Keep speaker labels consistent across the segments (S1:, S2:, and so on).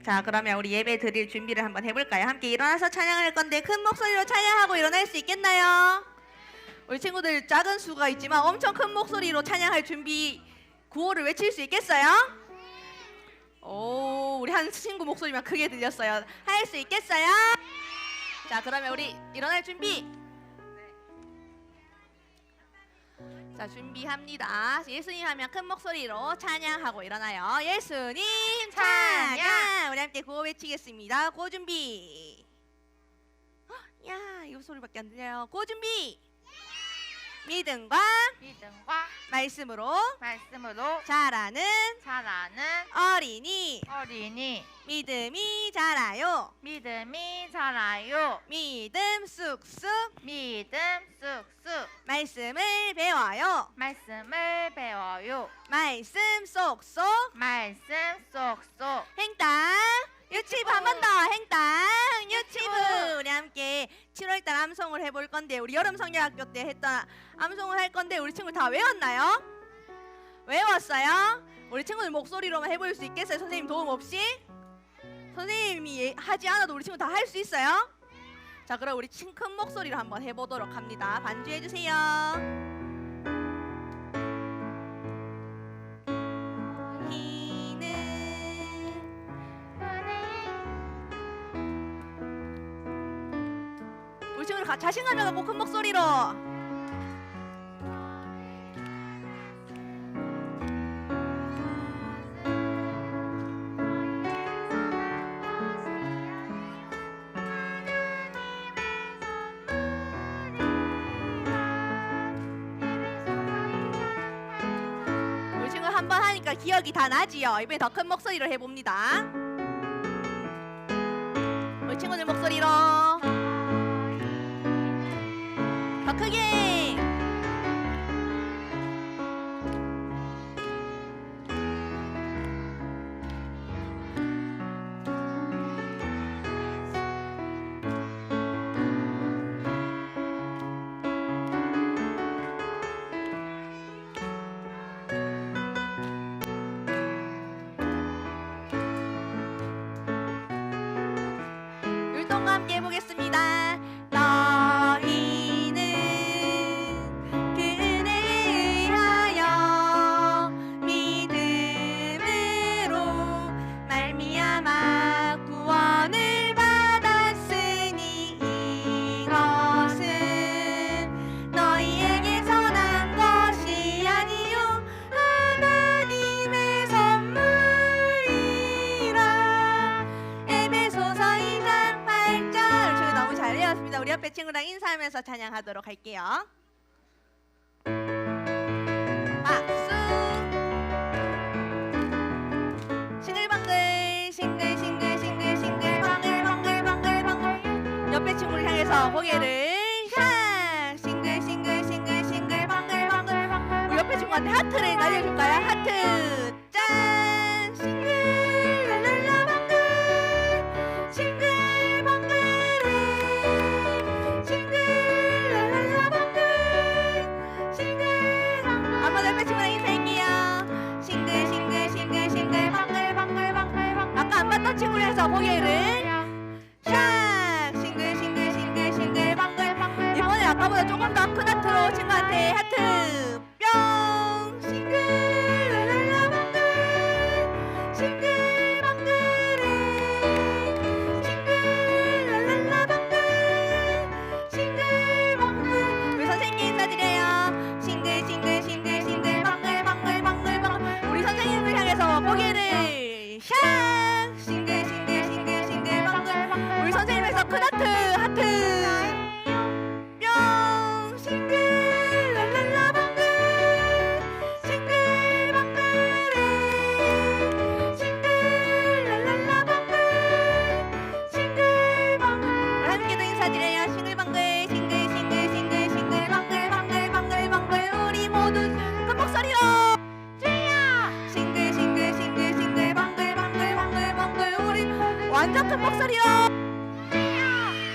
S1: 자, 그러면 우리 예배 드릴 준비를 한번 해볼까요? 함께 일어나서 찬양할 건데 큰 목소리로 찬양하고 일어날 수 있겠나요? 우리 친구들 작은 수가 있지만 엄청 큰 목소리로 찬양할 준비 구호를 외칠 수 있겠어요? 오, 우리 한 친구 목소리만 크게 들렸어요. 할 수 있겠어요? 자, 그러면 우리 일어날 준비. 자, 준비합니다. 예수님 하면 큰 목소리로 찬양하고 일어나요. 예수님 찬양. 우리 함께 구호 외치겠습니다. 구호 준비. 야, 이 소리밖에 안 들려요. 구호 준비. 믿음과 말씀으로 자라는 어린이 믿음이 자라요. 믿음 쑥쑥 말씀을 배워요. 말씀 쏙쏙 행땅 유치부 한 번 더. 행땅 유치부. 우리 함께 7월달 암송을 해볼 건데 우리 여름 성경학교 때 했던 암송을 할 건데 우리 친구들 다 외웠나요? 외웠어요? 우리 친구들 목소리로만 해볼 수 있겠어요? 선생님 도움 없이? 선생님이 하지 않아도 우리 친구 다 할 수 있어요? 자, 그럼 우리 큰 목소리로 한번 해보도록 합니다. 반주해주세요. 우리 친구들 자신감을 갖고 큰 목소리로. 우리 친구 한 번 하니까 기억이 다 나지요. 이번에 더 큰 목소리로 해봅니다. 우리 친구들 목소리로 더 크게. 율동과 함께 해보겠습니다. 너희는 그를 위하여 믿음으로 말미암아 구원을 받았으니 이것은 너희에게서 난 것이 아니요 하나님의 선물이라. 에베소서 2장 8절. 저희 너무 잘 외웠습니다. 우리 옆에 친구랑 인사하면서 찬양하도록 할게요. 박수. 싱글벙글 싱글싱글 싱글싱글 벙글벙글벙글벙글. 옆에 친구를 향해서 고개를 샥. 싱글싱글싱글싱글 벙글벙글벙글. 우리 옆에 친구한테 하트를 날려줄까요? 하트 짠. 싱글랄랄라 벙글 싱글벙글해 싱글랄랄라 벙글 싱글벙글. 한번 옆에 친구랑 인사할게요. 싱글싱글싱글싱글 벙글벙글벙글벙글. 아까 안 봤던 친구를 해서 고개를 샥. 싱글싱글싱글싱글 벙글벙글. 이번에 아까보다 조금 더 큰 하트로 친구한테 하트 뿅. 싱글랄랄라 벙글 싱글벙글해 싱글랄랄라 벙글 싱글벙글. 우리 선생님 인사드려요. 싱글싱글싱글싱글 벙글벙글벙글벙글. 우리 선생님을 향해서 고개를 샥. 싱글싱글싱글싱글 벙글벙글. 우리 선생님에서 큰 하트 하트 뿅. 싱글랄랄라 벙글 싱글벙글해 싱글랄랄라 벙글 싱글벙글. 우리 함께도 인사드려요. 싱글벙글 싱글싱글싱글싱글 벙글벙글벙글벙글. 우리 모두 큰 목소리로 주여. 싱글싱글싱글싱글 벙글벙글벙글벙글. 우리 완전 큰 목소리로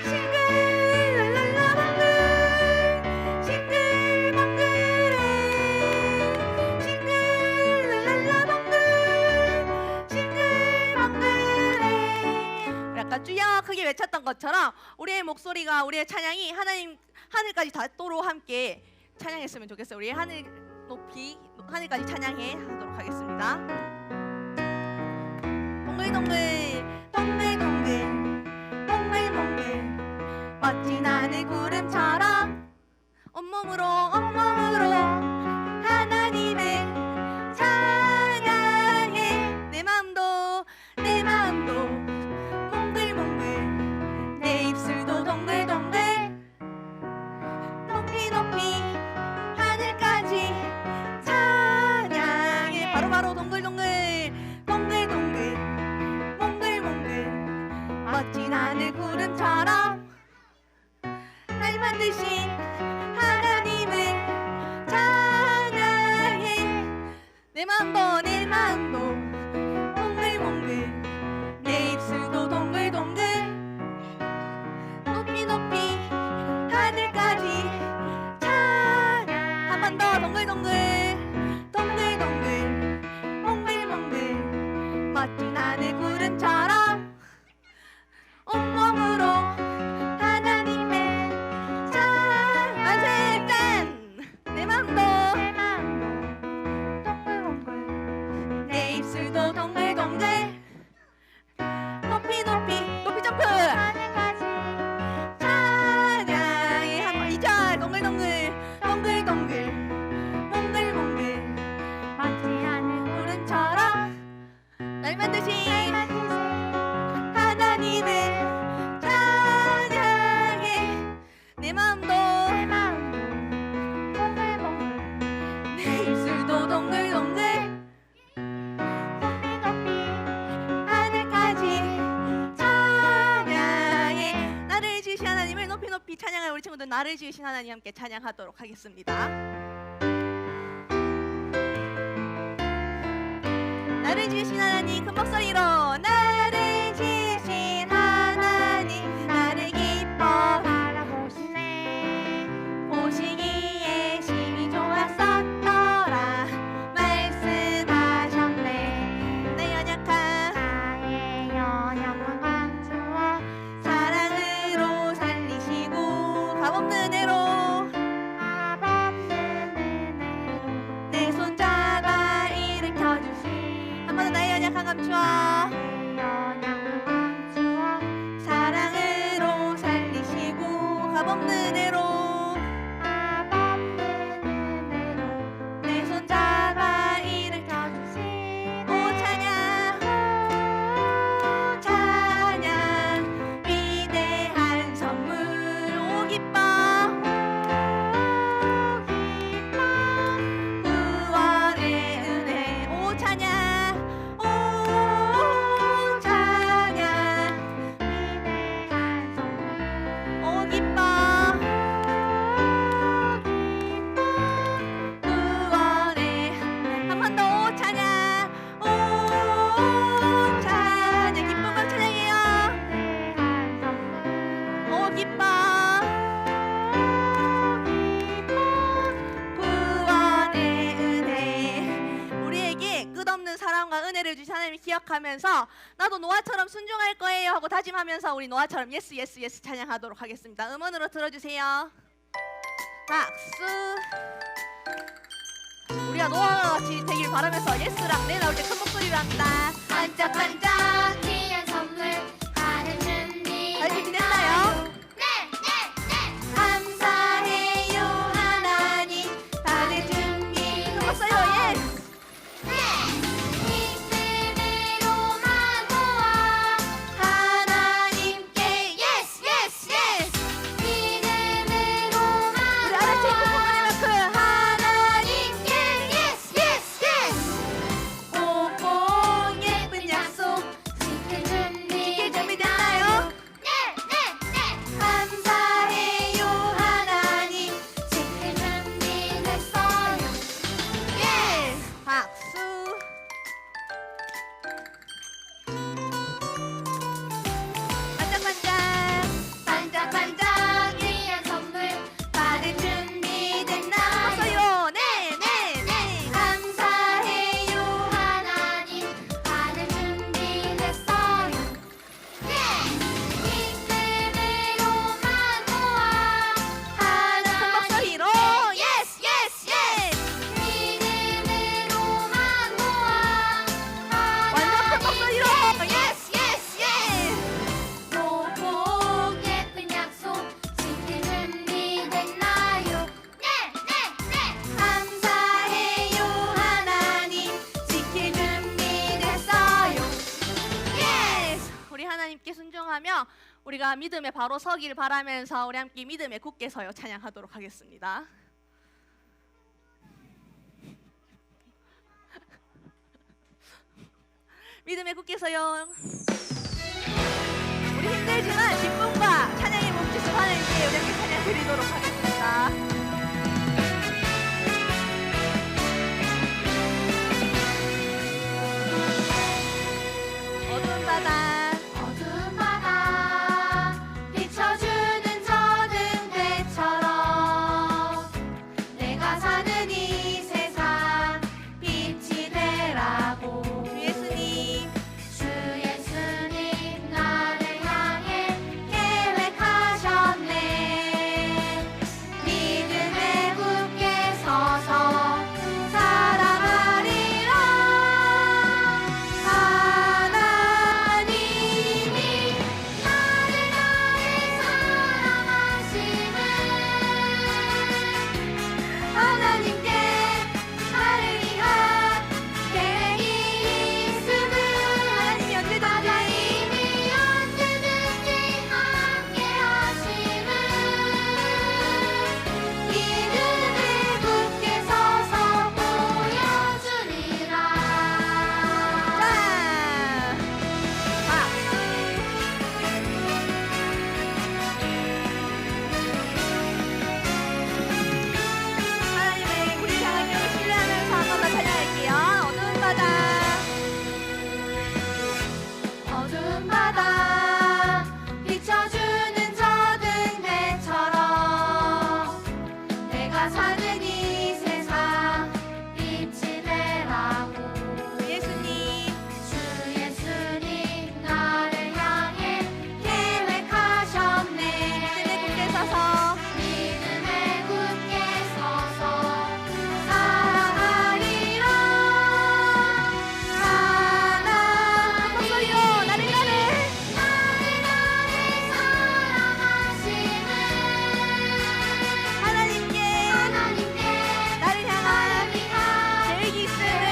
S1: 싱글랄랄라 벙글 싱글벙글해 싱글랄랄라 벙글 싱글벙글해 크게 외쳤던 것처럼 우리의 목소리가 우리의 찬양이 하나님 하늘까지 닿도록 함께 찬양했으면 좋겠어요. 우리 하늘 높이 하늘까지 찬양해 하도록 하겠습니다. 동글동글 동글동글 동글동글 멋진 하늘 구름처럼 온몸으로 하나님을 찬양해. 내 마음도 몽글몽글 내 입술도 동글동글 높이 하늘까지 찬양해. 바로 동글동글 몽글몽글 멋진 하늘 구름처럼 날 만드신 하나님을 찬양해. 내 마음도 동글동글 내 입술도 동글동글 높이 하늘까지 찬양. 한 번 더 동글동글 몽글몽글 멋진 하늘 구름처럼 온몸으로 하나님의 만세 짠. 내 맘도 동글동글 내 입술도 동글동글 높이 점프 하늘까지 찬양해. 한번 2절 동글동글 몽글몽글 멋진 하늘 구름처럼 날 만드신 하나님을 찬양해. 내 마음도 동글동글 내 입술도 동글동글 높이 하늘까지 찬양해. 나를 지으신 하나님을 높이 찬양할 우리 친구들 나를 지으신 하나님 함께 찬양하도록 하겠습니다. 나를 지으신 하나님 큰 목소리로 나를 지으신 하나님 나를 기뻐 바라보시네. 보시기에 심히 좋았었더라 말씀하셨네. 나의 연약한 감추어 사랑으로 살리시고 값없는 은혜로 내 손잡아 일으켜주시. 한 번 더 나의 연약한 감추어 사랑으로 살리시고 값없는 은혜로 내 손잡아 일으켜주시. 오 찬양 위대한 선물. 오 기뻐 구원의 은혜. 오 찬양 위대한 선물. 오 기뻐 구원의 한 번 더. 오 찬양 기쁨과 찬양해요. 오 기뻐 구원의 은혜. 우리에게 끝없는 사랑과 은혜를 주신 하나님을 기억하면서 나도 노아처럼 순종할 거예요 하고 다짐하면서 우리 노아처럼 예스 찬양하도록 하겠습니다. 음원으로 들어주세요. 박수. 우리가 노아와 같이 되길 바라면서 예스랑 내 나올 때 큰 목소리로 합니다. 반짝반짝
S2: 귀한 선물 하는 준비
S1: 잘 준비됐나요?
S2: 네.
S1: 감사해요 하나님 다들 준비. 큰 목소리로 예스.
S2: 믿음으로만 보아
S1: 하나님께 예스
S2: 믿음으로만
S1: 우리 알아채 부모님만큼
S2: 하나님께 예스
S1: 꼭 예쁜 약속 찬양하며 우리가 믿음에 바로 서길 바라면서 우리 함께 믿음에 굳게 서요 찬양하도록 하겠습니다. 믿음에 굳게 서요. 우리 힘들지만 기쁨과 찬양의 몸짓을 하나님께 우리 함께 찬양 드리도록 하겠습니다. 어두운 바다
S2: 어두운 바다 비춰주는 저등 배처럼 내가 사는 이 세상 빛이 되라고
S1: 주 예수님
S2: 주 예수님 나를 향해 계획하셨네. 믿음에 굳게 서서 살아가리라. 하나님이 나를 사랑하시네. 하나님께 나를 위한 계획이 있음을 하나님이 언제든지 함께 하심을 믿음에 굳게 서서 보여주리라.
S1: 하나님의 우리 향한 영을 신뢰하면서 한 번 더 찬양할게요. 어두운 바다
S2: 어두운 바다 비춰주는 저등 배처럼 내가 사는 이 세상 빛이 되라고
S1: 예수님
S2: 주 예수님 나를 향해 계획하셨네.
S1: 믿음에 굳게 서서
S2: 믿음에 굳게 서서 살아가리라.
S1: 소리로 나를
S2: 사랑하시네.
S1: 하나님께
S2: 하나님께
S1: 나를 향한
S2: 나를 위한
S1: 계획이 있음을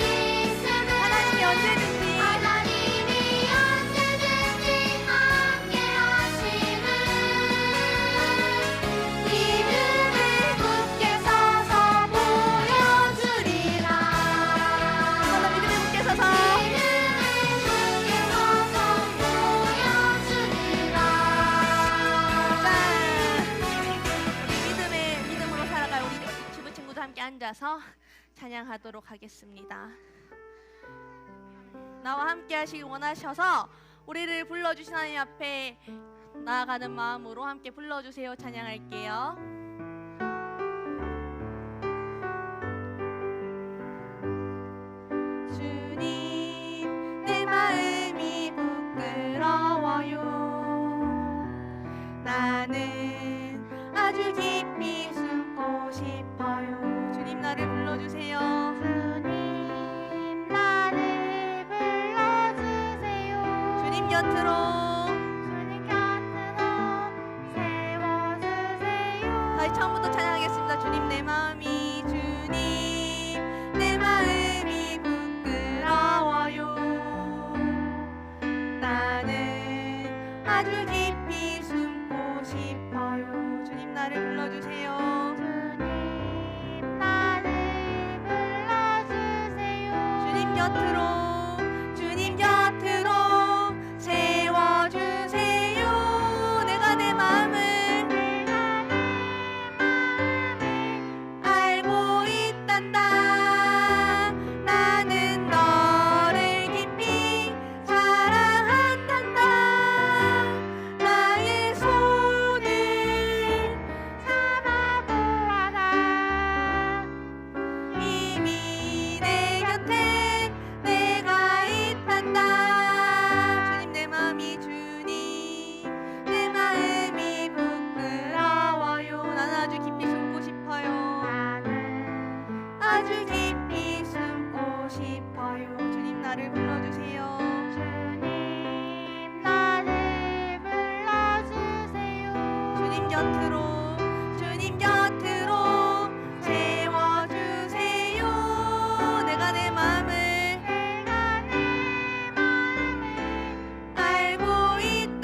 S2: 있음을
S1: 하나님이 언제든지
S2: 하나님이 언제든지 함께 하심을 믿음에 굳게 서서 보여주리라.
S1: 한번 더 믿음에 굳게 서서 우리 믿음으로 살아갈 우리 주부 친구도 함께 앉아서 찬양하도록 하겠습니다. 나와 함께 하시길 원하셔서 우리를 불러주신 하나님 앞에 나아가는 마음으로 함께 불러주세요. 찬양할게요. 주님 내 마음이 부끄러워요. 나는 아주 깊이 숨고 싶어요. 주님 나를 불러주세요.
S2: 주님 나를 불러주세요.
S1: 주님 곁으로
S2: 주님 곁으로 세워주세요.
S1: 다시 처음부터 찬양하겠습니다. 주님 내 마음이 주님 내 마음이 부끄러워요. 나는 아주 깊이 숨고 싶어요. 주님 나를 불러주세요.
S2: 주님 나를 불러주세요.
S1: 주님 곁으로 세워주세요. 내가 내 마음을 알고 있단다. 나는 너를 깊이 사랑한단다. 나의 손을
S2: 잡아보아라.
S1: 이미 내 곁에 내가 있단다. 주님 내 마음이 부끄러워요. 나는 아주 깊이 숨고 싶어요. 아주 깊이 숨고 싶어요. 주님 나를 불러주세요.
S2: 주님 나를 불러주세요.
S1: 주님 곁으로 세워주세요. 내가 내 마음을
S2: 내가 내 마음을
S1: 알고 있단다.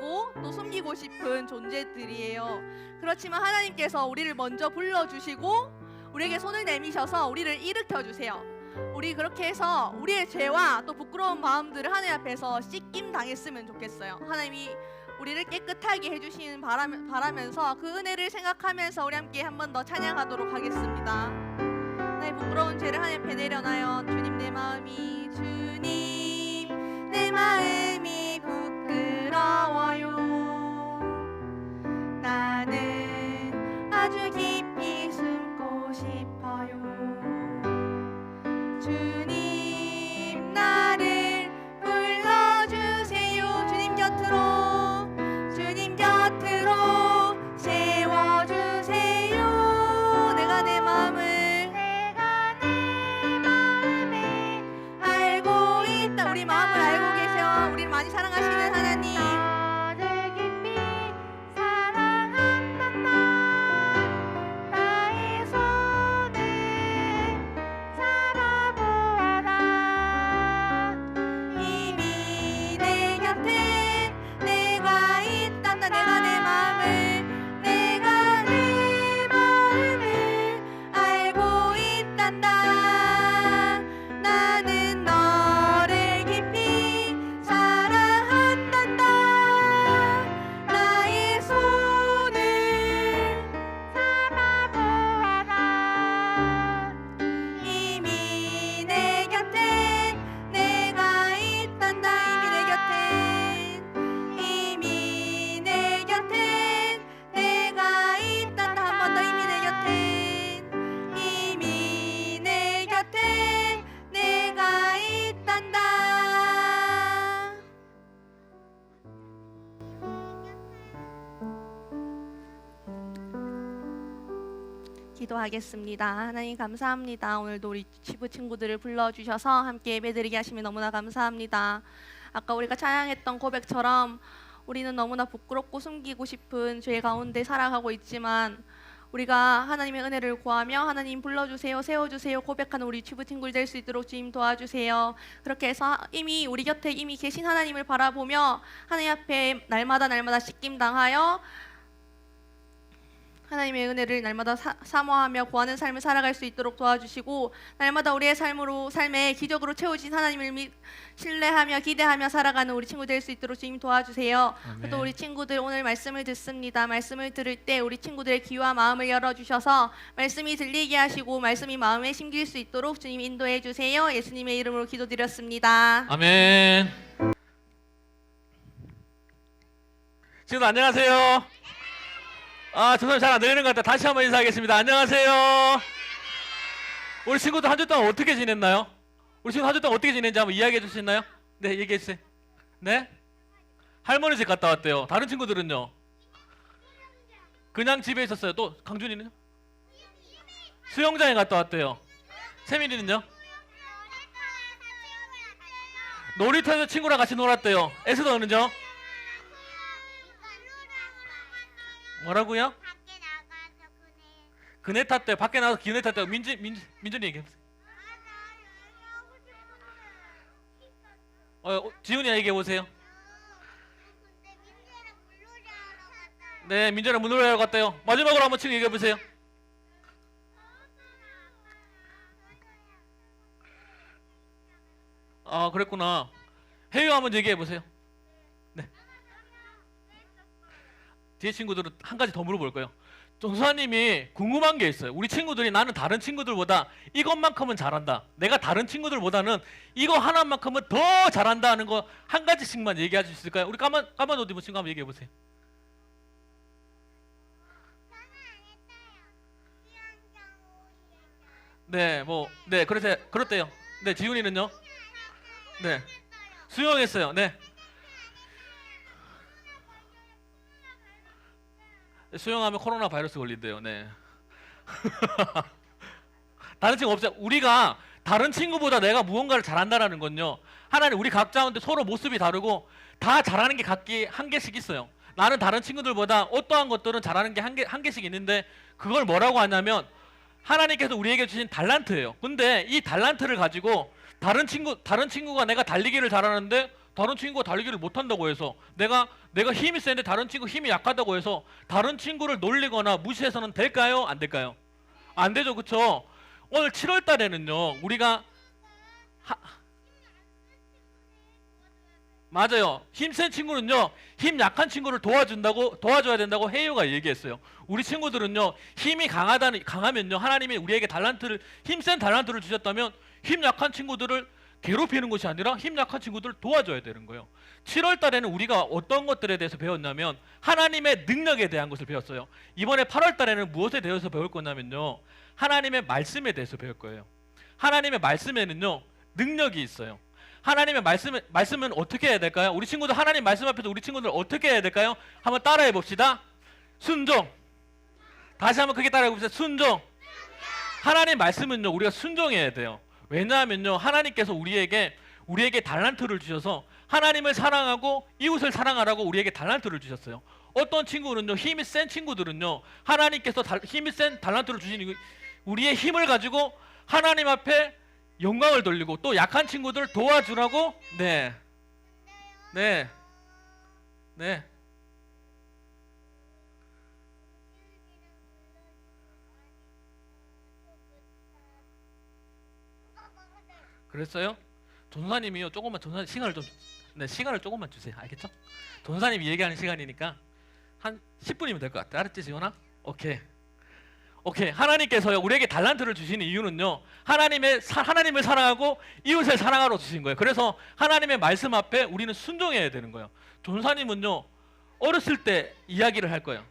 S1: 싶고 또 숨기고 싶은 존재들이에요. 그렇지만 하나님께서 우리를 먼저 불러주시고 우리에게 손을 내미셔서 우리를 일으켜 주세요. 우리 그렇게 해서 우리의 죄와 또 부끄러운 마음들을 하나님 앞에서 씻김 당했으면 좋겠어요. 하나님이 우리를 깨끗하게 해주시는 바라면서 그 은혜를 생각하면서 우리 함께 한 번 더 찬양하도록 하겠습니다. 나의 부끄러운 죄를 하나님 앞에 내려놔요. 주님 내 마음이 주님 내 마음이 부끄러워요. 나는 아주 깊이 숨고 싶어요. 주님 나를 불러주세요. 주님 곁으로 세워주세요. 내가 내 마음을 알고 있다. 우리 마음을 알고 계셔. 우리를 많이 사랑하시는 하나님.
S2: 너를 깊이 사랑한다. 나의 손을 잡아보아라.
S1: 이미 내 곁에 내가 있단다. 내가 내 마음을 알고 있단다. 나는 너를 깊이 사랑한단다. 나의 손을
S2: 잡아보아라.
S1: 이미 내 곁에 내가 있단다. 이미 내 곁에 내가 있단다. 한 번 더. 이미 내 곁에 내가 있단다. 기도하겠습니다. 하나님 감사합니다. 오늘도 우리 치부 친구들을 불러주셔서 함께 예배드리게 하시면 너무나 감사합니다. 아까 우리가 찬양했던 고백처럼 우리는 너무나 부끄럽고 숨기고 싶은 죄 가운데 살아가고 있지만 우리가 하나님의 은혜를 구하며 하나님 불러주세요, 세워주세요 고백하는 우리 치부 친구들 될 수 있도록 주님 도와주세요. 그렇게 해서 이미 우리 곁에 이미 계신 하나님을 바라보며 하나님 앞에 날마다 씻김 당하여 하나님의 은혜를 날마다 사모하며 구하는 삶을 살아갈 수 있도록 도와주시고 날마다 우리의 삶에 기적으로 채우신 하나님을 신뢰하며 기대하며 살아가는 우리 친구 될 수 있도록 주님 도와주세요.
S3: 아멘.
S1: 또 우리 친구들 오늘 말씀을 듣습니다. 말씀을 들을 때 우리 친구들의 귀와 마음을 열어주셔서 말씀이 들리게 하시고 말씀이 마음에 심길 수 있도록 주님 인도해 주세요. 예수님의 이름으로 기도드렸습니다.
S3: 아멘. 친구들 안녕하세요. 저 사람 잘 안 들리는 것 같다. 다시 한번 인사하겠습니다. 안녕하세요. 우리 친구들 한 주 동안 어떻게 지냈나요? 우리 친구 한 주 동안 어떻게 지냈는지 한번 이야기해 줄 수 있나요? 네, 얘기해 주세요. 네? 할머니 집 갔다 왔대요. 다른 친구들은요? 그냥 집에 있었어요. 또 강준이는요? 수영장에 갔다 왔대요. 세민이는요? 놀이터에서 친구랑 같이 놀았대요. 에스더는요? 뭐라고요?
S2: 밖에 나가서
S3: 그네 탔대요. 밖에 나가서 기내 탔대요. 민준이 얘기해보세요. 지훈이 얘기해보세요.
S2: 근데 민재랑 물놀이 하러 갔다.
S3: 네, 민준이랑 문을 하러 갔대요. 마지막으로 한번 친구 얘기해보세요. 그랬구나. 혜유 한번 얘기해보세요. 네. 뒤에 친구들은 한 가지 더 물어볼 거예요. 전수사님이 궁금한 게 있어요. 우리 친구들이 나는 다른 친구들보다 이것만큼은 잘한다. 내가 다른 친구들보다는 이거 하나만큼은 더 잘한다 하는 거 한 가지씩만 얘기할 수 있을까요? 우리 까만 옷 입은 친구 한번 얘기해 보세요.
S2: 저는 안 했어요. 수영장
S3: 네, 네, 그렇대요. 네, 지훈이는요? 네, 수영했어요. 네. 수영하면 코로나 바이러스 걸린대요. 네. 다른 친구 없어요. 우리가 다른 친구보다 내가 무언가를 잘한다라는 건요. 하나님 우리 각자인데 서로 모습이 다르고 다 잘하는 게 각기 한 개씩 있어요. 나는 다른 친구들보다 어떠한 것들은 잘하는 게 한 개씩 있는데 그걸 뭐라고 하냐면 하나님께서 우리에게 주신 달란트예요. 근데 이 달란트를 가지고 다른 친구가 내가 달리기를 잘하는데 다른 친구가 달리기를 못한다고 해서 내가 힘이 세는데 다른 친구 힘이 약하다고 해서 다른 친구를 놀리거나 무시해서는 될까요? 안 될까요? 안 되죠, 그렇죠? 오늘 7월 달에는요 우리가 맞아요. 힘센 친구는요 힘 약한 친구를 도와줘야 된다고 해요가 얘기했어요. 우리 친구들은요 힘이 강하면요 하나님이 우리에게 힘센 달란트를 주셨다면 힘 약한 친구들을 괴롭히는 것이 아니라 힘 약한 친구들을 도와줘야 되는 거예요. 7월 달에는 우리가 어떤 것들에 대해서 배웠냐면 하나님의 능력에 대한 것을 배웠어요. 이번에 8월 달에는 무엇에 대해서 배울 거냐면요 하나님의 말씀에 대해서 배울 거예요. 하나님의 말씀에는요 능력이 있어요. 하나님의 말씀은 어떻게 해야 될까요? 우리 친구들 하나님 말씀 앞에서 우리 친구들 어떻게 해야 될까요? 한번 따라해 봅시다. 순종. 다시 한번 크게 따라해 봅시다. 순종. 하나님 말씀은요 우리가 순종해야 돼요. 왜냐하면요 하나님께서 우리에게 달란트를 주셔서 하나님을 사랑하고 이웃을 사랑하라고 우리에게 달란트를 주셨어요. 어떤 친구는요 힘이 센 친구들은요 하나님께서 힘이 센 달란트를 주신 우리의 힘을 가지고 하나님 앞에 영광을 돌리고 또 약한 친구들을 도와주라고 네. 그랬어요? 전사님이요 조금만 시간을 조금만 주세요. 알겠죠? 전사님이 얘기하는 시간이니까 한 10분이면 될 것 같아. 알았지 지원아? 오케이. 하나님께서요 우리에게 달란트를 주시는 이유는요 하나님을 사랑하고 이웃을 사랑하러 주신 거예요. 그래서 하나님의 말씀 앞에 우리는 순종해야 되는 거예요. 전사님은요 어렸을 때 이야기를 할 거예요.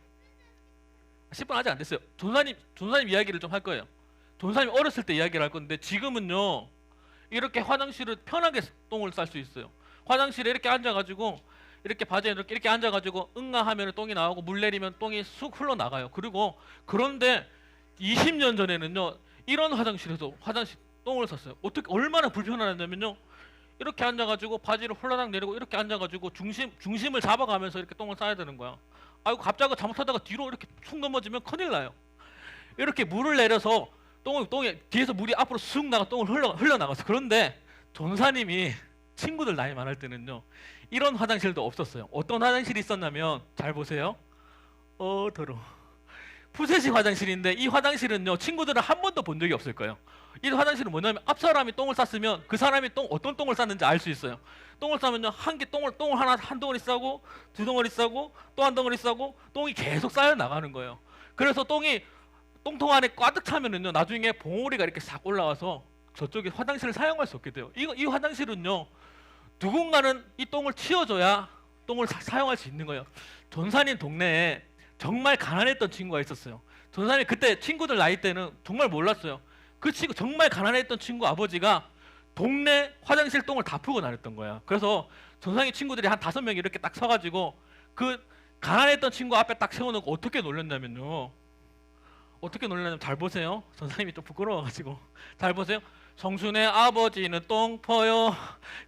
S3: 10분 아직 안 됐어요. 전사님 이야기를 좀 할 거예요. 전사님 어렸을 때 이야기를 할 건데 지금은요 이렇게 화장실을 편하게 똥을 쌀 수 있어요. 화장실에 이렇게 앉아가지고 이렇게 바지에 이렇게 앉아가지고 응아하면 똥이 나오고 물 내리면 똥이 쑥 흘러나가요. 그런데 20년 전에는요 이런 화장실에서 똥을 쌌어요. 얼마나 불편하냐면요 이렇게 앉아가지고 바지를 홀라당 내리고 이렇게 앉아가지고 중심을 잡아가면서 이렇게 똥을 싸야 되는 거야. 아이고 갑자기 잘못하다가 뒤로 이렇게 쑥 넘어지면 큰일 나요. 이렇게 물을 내려서 똥이 뒤에서 물이 앞으로 쑥 나가 똥을 흘러나가서. 그런데 전사님이 친구들 나이 많을 때는요 이런 화장실도 없었어요. 어떤 화장실이 있었냐면 잘 보세요. 더러워. 푸세식 화장실인데 이 화장실은요 친구들은 한 번도 본 적이 없을 거예요. 이 화장실은 뭐냐면 앞 사람이 똥을 쌌으면 그 사람이 어떤 똥을 쌌는지 알 수 있어요. 똥을 싸면요 똥을 한 덩어리 싸고 두 덩어리 싸고 또 한 덩어리 싸고 똥이 계속 쌓여 나가는 거예요. 그래서 똥통 안에 꽉 차면은요 나중에 봉오리가 이렇게 싹 올라와서 저쪽에 화장실을 사용할 수 없게 돼요. 이 화장실은요 누군가는 이 똥을 치워줘야 똥을 사용할 수 있는 거예요. 전사님 동네에 정말 가난했던 친구가 있었어요. 전사님 그때 친구들 나이 때는 정말 몰랐어요. 그 친구 정말 가난했던 친구 아버지가 동네 화장실 똥을 다 풀고 다녔던 거야. 그래서 전사님 친구들이 한 5명이 이렇게 딱 서가지고 그 가난했던 친구 앞에 딱 세워놓고 어떻게 놀렸냐면요 잘 보세요. 전사님이 좀 부끄러워가지고 잘 보세요. 성순의 아버지는 똥 퍼요.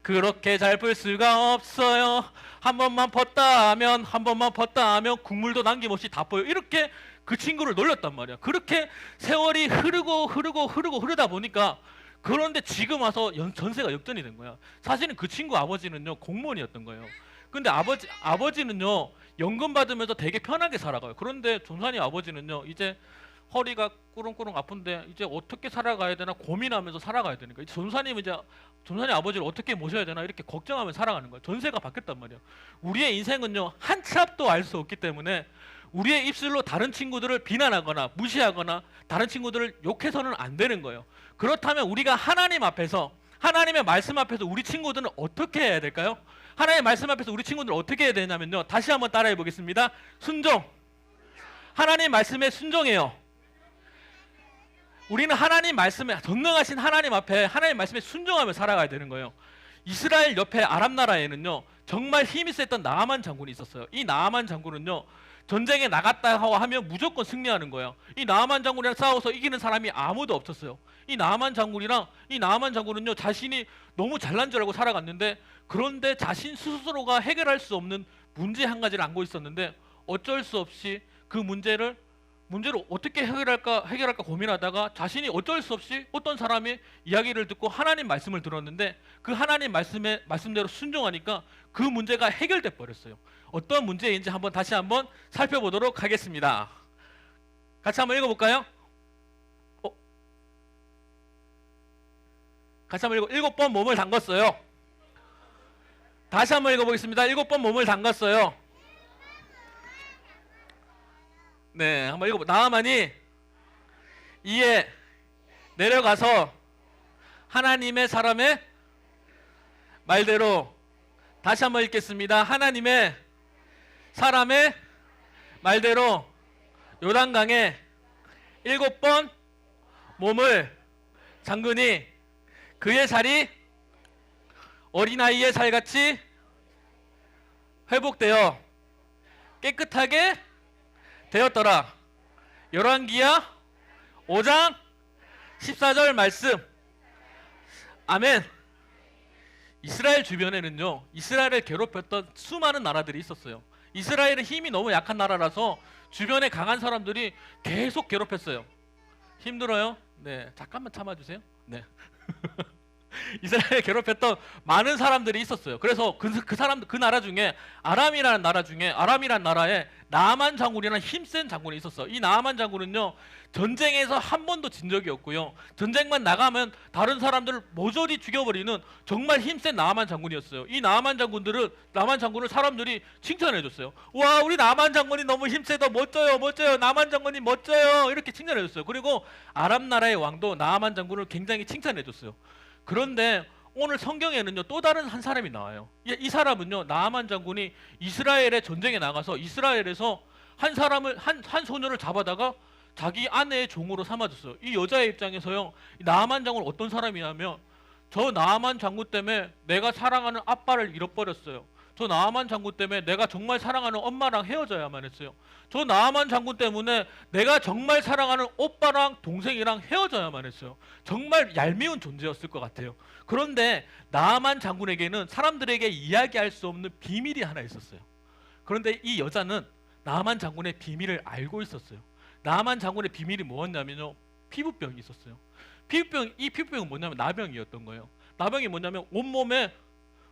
S3: 그렇게 잘 풀 수가 없어요. 한 번만 펐다 하면 국물도 남김없이 다 퍼요. 이렇게 그 친구를 놀렸단 말이야. 그렇게 세월이 흐르다 보니까 그런데 지금 와서 전세가 역전이 된 거야. 사실은 그 친구 아버지는요 공무원이었던 거예요. 근데 아버지는요 연금 받으면서 되게 편하게 살아가요. 그런데 전사님 아버지는요 이제 허리가 꾸렁꾸렁 아픈데 이제 어떻게 살아가야 되나 고민하면서 살아가야 되는 거예요. 전사님 아버지를 어떻게 모셔야 되나 이렇게 걱정하면서 살아가는 거예요. 전세가 바뀌었단 말이에요. 우리의 인생은요 한 치 앞도 알 수 없기 때문에 우리의 입술로 다른 친구들을 비난하거나 무시하거나 다른 친구들을 욕해서는 안 되는 거예요. 그렇다면 우리가 하나님의 말씀 앞에서 우리 친구들은 어떻게 해야 될까요? 하나님의 말씀 앞에서 우리 친구들은 어떻게 해야 되냐면요 다시 한번 따라해 보겠습니다. 순종. 하나님 말씀에 순종해요. 우리는 하나님 말씀에 전능하신 하나님 앞에 하나님 말씀에 순종하며 살아가야 되는 거예요. 이스라엘 옆에 아람 나라에는요 정말 힘이 셌던 나아만 장군이 있었어요. 이 나아만 장군은요 전쟁에 나갔다 하면 무조건 승리하는 거예요. 이 나아만 장군이랑 싸워서 이기는 사람이 아무도 없었어요. 이 나아만 장군은요 자신이 너무 잘난 줄 알고 살아갔는데 그런데 자신 스스로가 해결할 수 없는 문제 한 가지를 안고 있었는데 어쩔 수 없이 그 문제를 문제를 어떻게 해결할까 고민하다가 자신이 어쩔 수 없이 어떤 사람의 이야기를 듣고 하나님 말씀을 들었는데 그 하나님 말씀대로 순종하니까 그 문제가 해결돼 버렸어요. 어떤 문제인지 다시 한번 살펴보도록 하겠습니다. 같이 한번 읽어볼까요? 같이 한번 7번 몸을 담갔어요. 다시 한번 읽어보겠습니다. 7번 몸을 담갔어요. 네, 한번 읽어보. 나아만이 이에 내려가서 하나님의 사람의 말대로, 다시 한번 읽겠습니다. 하나님의 사람의 말대로 요단강에 7번 몸을 잠그니 그의 살이 어린아이의 살같이 회복되어 깨끗하게 되었더라. 열왕기하 5장 14절 말씀. 아멘. 이스라엘 주변에는요, 이스라엘을 괴롭혔던 수많은 나라들이 있었어요. 이스라엘은 힘이 너무 약한 나라라서 주변에 강한 사람들이 계속 괴롭혔어요. 힘들어요? 네, 잠깐만 참아주세요. 네. 이스라엘 괴롭혔던 많은 사람들이 있었어요. 그래서 그 나라 중에 아람이라는 나라에 나아만 장군이라는 힘센 장군이 있었어요. 이 나아만 장군은요, 전쟁에서 한 번도 진 적이 없고요, 전쟁만 나가면 다른 사람들을 모조리 죽여버리는 정말 힘센 나아만 장군이었어요. 이 나아만 장군을 사람들이 칭찬해줬어요. 와, 우리 나아만 장군이 너무 힘세다, 멋져요, 나아만 장군이 멋져요, 이렇게 칭찬해줬어요. 그리고 아람 나라의 왕도 나아만 장군을 굉장히 칭찬해줬어요. 그런데 오늘 성경에는요, 또 다른 한 사람이 나와요. 이 사람은요, 나아만 장군이 이스라엘의 전쟁에 나가서 이스라엘에서 한 소녀를 잡아다가 자기 아내의 종으로 삼아줬어요. 이 여자의 입장에서요, 이 나아만 장군은 어떤 사람이냐면, 저 나아만 장군 때문에 내가 사랑하는 아빠를 잃어버렸어요. 저 나아만 장군 때문에 내가 정말 사랑하는 엄마랑 헤어져야만 했어요. 저 나아만 장군 때문에 내가 정말 사랑하는 오빠랑 동생이랑 헤어져야만 했어요. 정말 얄미운 존재였을 것 같아요. 그런데 나아만 장군에게는 사람들에게 이야기할 수 없는 비밀이 하나 있었어요. 그런데 이 여자는 나아만 장군의 비밀을 알고 있었어요. 나아만 장군의 비밀이 뭐였냐면요, 피부병이 있었어요. 이 피부병은 뭐냐면 나병이었던 거예요. 나병이 뭐냐면 온몸에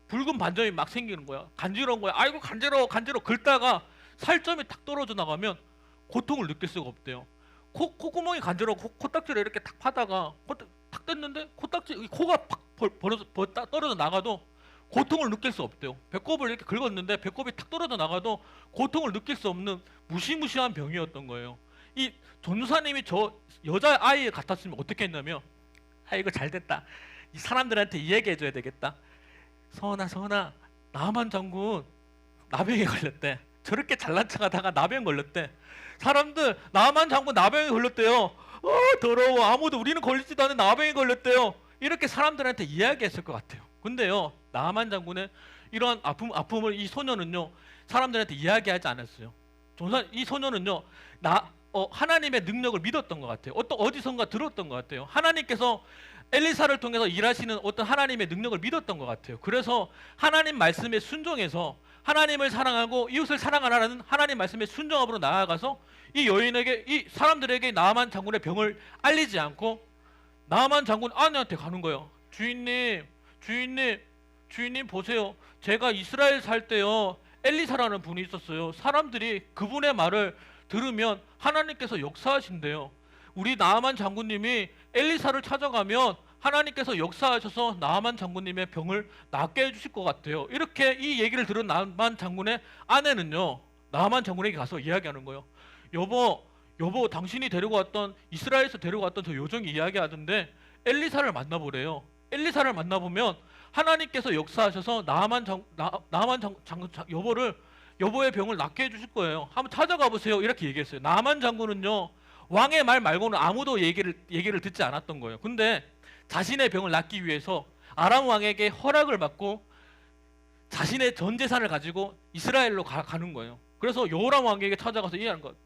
S3: 붉은 반점이 막 생기는 거야. 간지러운 거야. 아이고 간지러워 긁다가 살점이 탁 떨어져 나가면 고통을 느낄 수가 없대요. 콧구멍이 간지러워 코딱지를 이렇게 탁 파다가 탁 뗐는데 코가 팍 떨어져 나가도 고통을 느낄 수 없대요. 배꼽을 이렇게 긁었는데 배꼽이 탁 떨어져 나가도 고통을 느낄 수 없는 무시무시한 병이었던 거예요. 이 전도사님이 저 여자아이 같았으면 어떻게 했냐면, 이거 잘됐다, 이 사람들한테 이 얘기 해줘야 되겠다. 서원아, 나아만 장군 나병에 걸렸대. 저렇게 잘난 척하다가 나병 걸렸대. 사람들 나아만 장군 나병에 걸렸대요. 더러워, 아무도 우리는 걸리지도 않은 나병에 걸렸대요. 이렇게 사람들한테 이야기했을 것 같아요. 근데요, 나아만 장군의 이러한 아픔을 이 소녀는요, 사람들한테 이야기하지 않았어요. 이 소녀는요, 하나님의 능력을 믿었던 것 같아요. 어디선가 들었던 것 같아요. 하나님께서 엘리사를 통해서 일하시는 어떤 하나님의 능력을 믿었던 것 같아요. 그래서 하나님 말씀에 순종해서 하나님을 사랑하고 이웃을 사랑하라는 하나님 말씀에 순종함으로 나아가서 이 사람들에게 나아만 장군의 병을 알리지 않고 나아만 장군 아내한테 가는 거예요. 주인님 보세요. 제가 이스라엘 살 때요, 엘리사라는 분이 있었어요. 사람들이 그분의 말을 들으면 하나님께서 역사하신대요. 우리 나아만 장군님이 엘리사를 찾아가면 하나님께서 역사하셔서 나아만 장군님의 병을 낫게 해주실 것 같아요. 이렇게 이 얘기를 들은 나아만 장군의 아내는요, 나아만 장군에게 가서 이야기하는 거예요. 여보, 당신이 이스라엘에서 데리고 왔던 저 요정이 이야기하던데 엘리사를 만나보래요. 엘리사를 만나보면 하나님께서 역사하셔서 여보의 병을 낫게 해주실 거예요. 한번 찾아가 보세요. 이렇게 얘기했어요. 나아만 장군은요, 왕의 말 말고는 아무도 얘기를 듣지 않았던 거예요. 근데 자신의 병을 낫기 위해서 아람 왕에게 허락을 받고 자신의 전 재산을 가지고 이스라엘로 가는 거예요. 그래서 여호람 왕에게 찾아가서 얘기하는 거예요.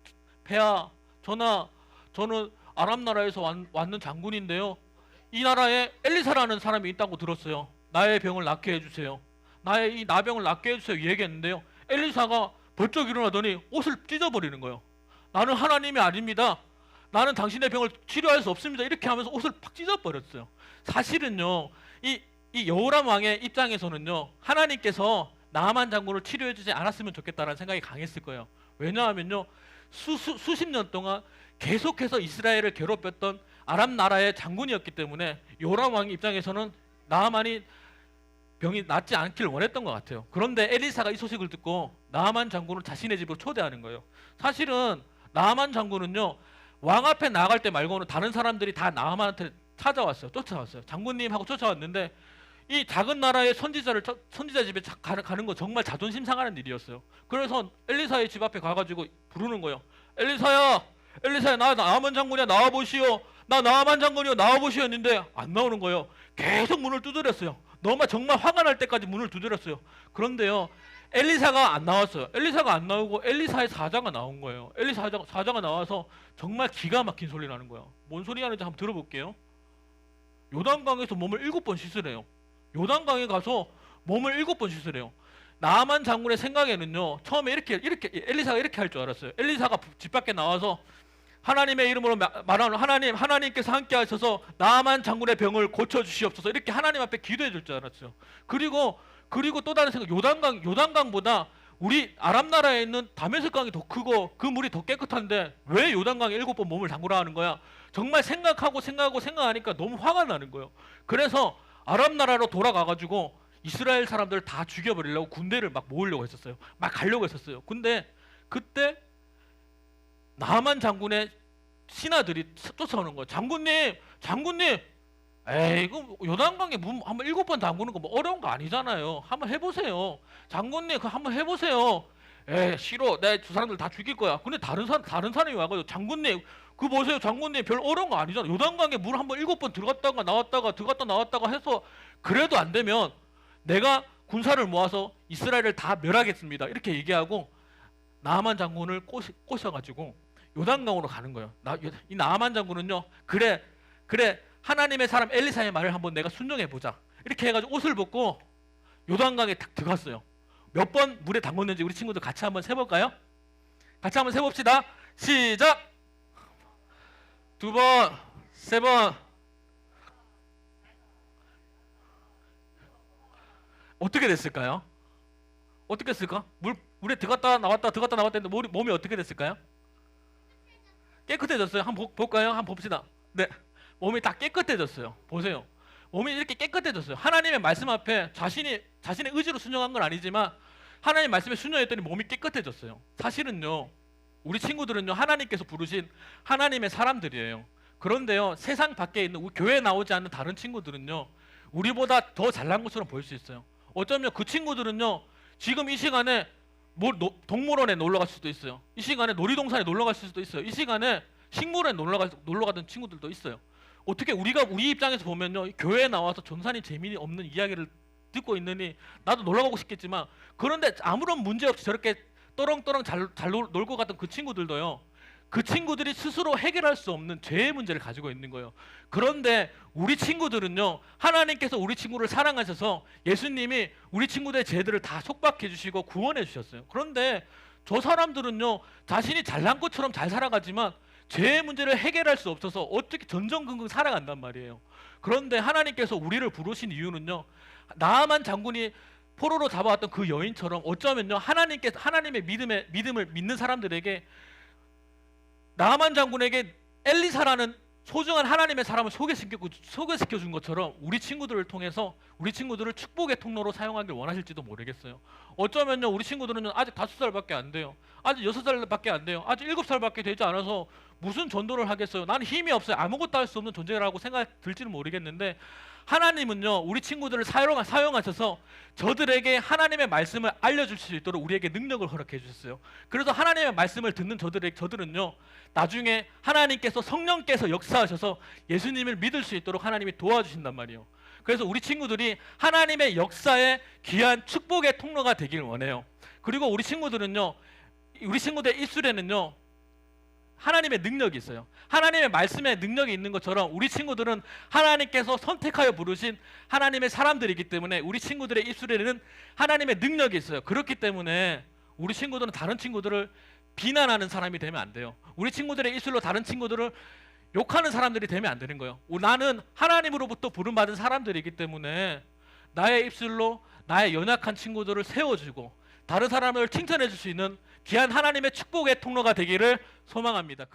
S3: 폐하, 저는 아람 나라에서 왔는 장군인데요, 이 나라에 엘리사라는 사람이 있다고 들었어요. 나의 병을 낫게 해주세요. 나의 이 나병을 낫게 해주세요. 얘기했는데요, 엘리사가 벌쩍 일어나더니 옷을 찢어버리는 거예요. 나는 하나님이 아닙니다. 나는 당신의 병을 치료할 수 없습니다. 이렇게 하면서 옷을 팍 찢어버렸어요. 사실은요, 이 여호람 왕의 입장에서는요, 하나님께서 나아만 장군을 치료해주지 않았으면 좋겠다라는 생각이 강했을 거예요. 왜냐하면요, 수십 년 동안 계속해서 이스라엘을 괴롭혔던 아람 나라의 장군이었기 때문에 요람 왕 입장에서는 나아만이 병이 낫지 않길 원했던 것 같아요. 그런데 엘리사가 이 소식을 듣고 나아만 장군을 자신의 집으로 초대하는 거예요. 사실은 나아만 장군은요, 왕 앞에 나갈 때 말고는 다른 사람들이 다 나아만한테 찾아왔어요. 쫓아왔어요. 장군님 하고 쫓아왔는데 이 작은 나라의 선지자 집에 가는 거 정말 자존심 상하는 일이었어요. 그래서 엘리사의 집 앞에 가가지고 부르는 거예요. 엘리사야, 엘리사야, 나 나아만 장군이야, 나와보시오. 나 나아만 장군이요, 나와보시오 했는데 안 나오는 거예요. 계속 문을 두드렸어요. 정말 화가 날 때까지 문을 두드렸어요. 그런데요, 엘리사가 안 나왔어요. 엘리사가 안 나오고 엘리사의 사자가 나온 거예요. 사자가 나와서 정말 기가 막힌 소리 나는 거예요. 뭔 소리 하는지 한번 들어볼게요. 요단강에서 몸을 7번 씻으래요. 요단강에 가서 몸을 7번 씻으래요. 나아만 장군의 생각에는요, 처음에 이렇게 엘리사가 이렇게 할 줄 알았어요. 엘리사가 집 밖에 나와서 하나님의 이름으로 말하는 하나님께서 함께 하셔서 나아만 장군의 병을 고쳐 주시옵소서, 이렇게 하나님 앞에 기도해 줄 줄 알았어요. 그리고 또 다른 생각, 요단강보다 우리 아람 나라에 있는 다메섹강이 더 크고 그 물이 더 깨끗한데 왜 요단강에 7번 몸을 담그라 하는 거야? 정말 생각하니까 너무 화가 나는 거예요. 그래서 아람 나라로 돌아가가지고 이스라엘 사람들을 다 죽여버리려고 군대를 막 모으려고 했었어요. 막 가려고 했었어요. 근데 그때 나아만 장군의 신하들이 쫓아오는 거예요. 장군님, 에이, 이거 요단강에 문 한번 7번 담그는 거 뭐 어려운 거 아니잖아요. 한번 해보세요. 장군님, 그거 한번 해보세요. 에이, 싫어. 내가 저 사람들 다 죽일 거야. 근데 다른 사람이 와가지고 장군님, 그 보세요. 장군님, 별 어려운 거 아니잖아요. 요단강에 물 한번 7번 들어갔다 나왔다가 해서 그래도 안 되면 내가 군사를 모아서 이스라엘을 다 멸하겠습니다. 이렇게 얘기하고 나아만 장군을 꼬셔가지고 요단강으로 가는 거예요. 이 나아만 장군은요, 그래 하나님의 사람 엘리사의 말을 한번 내가 순종해 보자, 이렇게 해가지고 옷을 벗고 요단강에 딱 들어갔어요. 몇 번 물에 담궜는지 우리 친구들 같이 한번 세볼까요? 같이 한번 세봅시다. 시작. 2번, 3번. 어떻게 됐을까요? 어떻게 됐을까? 물에 들어갔다 나왔다 했는데 몸이 어떻게 됐을까요? 깨끗해졌어요. 한번 볼까요? 한번 봅시다. 네, 몸이 다 깨끗해졌어요. 보세요. 몸이 이렇게 깨끗해졌어요. 하나님의 말씀 앞에 자신의 의지로 순종한 건 아니지만 하나님의 말씀에 순종했더니 몸이 깨끗해졌어요. 사실은요, 우리 친구들은요, 하나님께서 부르신 하나님의 사람들이에요. 그런데요, 세상 밖에 있는 우리 교회에 나오지 않는 다른 친구들은요, 우리보다 더 잘난 것처럼 보일 수 있어요. 어쩌면 그 친구들은요, 지금 이 시간에 동물원에 놀러 갈 수도 있어요. 이 시간에 놀이동산에 놀러 갈 수도 있어요. 이 시간에 식물원에 놀러 가던 친구들도 있어요. 어떻게 우리 입장에서 보면요, 교회에 나와서 전산이 재미없는 이야기를 듣고 있느니 나도 놀러 가고 싶겠지만, 그런데 아무런 문제 없이 저렇게 떠렁떠렁 잘 놀고 갔던 그 친구들도요, 그 친구들이 스스로 해결할 수 없는 죄의 문제를 가지고 있는 거예요. 그런데 우리 친구들은요, 하나님께서 우리 친구를 사랑하셔서 예수님이 우리 친구들의 죄들을 다 속박해 주시고 구원해 주셨어요. 그런데 저 사람들은요, 자신이 잘난 것처럼 잘 살아가지만 죄의 문제를 해결할 수 없어서 어떻게 전전긍긍 살아간단 말이에요. 그런데 하나님께서 우리를 부르신 이유는요, 나아만 장군이 포로로 잡아왔던 그 여인처럼 어쩌면요, 하나님의 믿음을 믿는 사람들에게, 나아만 장군에게 엘리사라는 소중한 하나님의 사람을 소개시켜 준 것처럼 우리 친구들을 통해서 우리 친구들을 축복의 통로로 사용하길 원하실지도 모르겠어요. 어쩌면요, 우리 친구들은 아직 5살밖에 안 돼요. 아직 6살밖에 안 돼요. 아직 7살밖에 되지 않아서 무슨 전도를 하겠어요. 나는 힘이 없어요. 아무것도 할 수 없는 존재라고 생각 들지는 모르겠는데, 하나님은요, 우리 친구들을 사용하셔서 저들에게 하나님의 말씀을 알려줄 수 있도록 우리에게 능력을 허락해 주셨어요. 그래서 하나님의 말씀을 듣는 저들은요, 나중에 하나님께서, 성령께서 역사하셔서 예수님을 믿을 수 있도록 하나님이 도와주신단 말이에요. 그래서 우리 친구들이 하나님의 역사의 귀한 축복의 통로가 되길 원해요. 그리고 우리 친구들의 입술에는요, 하나님의 능력이 있어요. 하나님의 말씀에 능력이 있는 것처럼 우리 친구들은 하나님께서 선택하여 부르신 하나님의 사람들이기 때문에 우리 친구들의 입술에는 하나님의 능력이 있어요. 그렇기 때문에 우리 친구들은 다른 친구들을 비난하는 사람이 되면 안 돼요. 우리 친구들의 입술로 다른 친구들을 욕하는 사람들이 되면 안 되는 거예요. 나는 하나님으로부터 부름받은 사람들이기 때문에 나의 입술로 나의 연약한 친구들을 세워주고 다른 사람을 칭찬해 줄 수 있는 귀한 하나님의 축복의 통로가 되기를 소망합니다.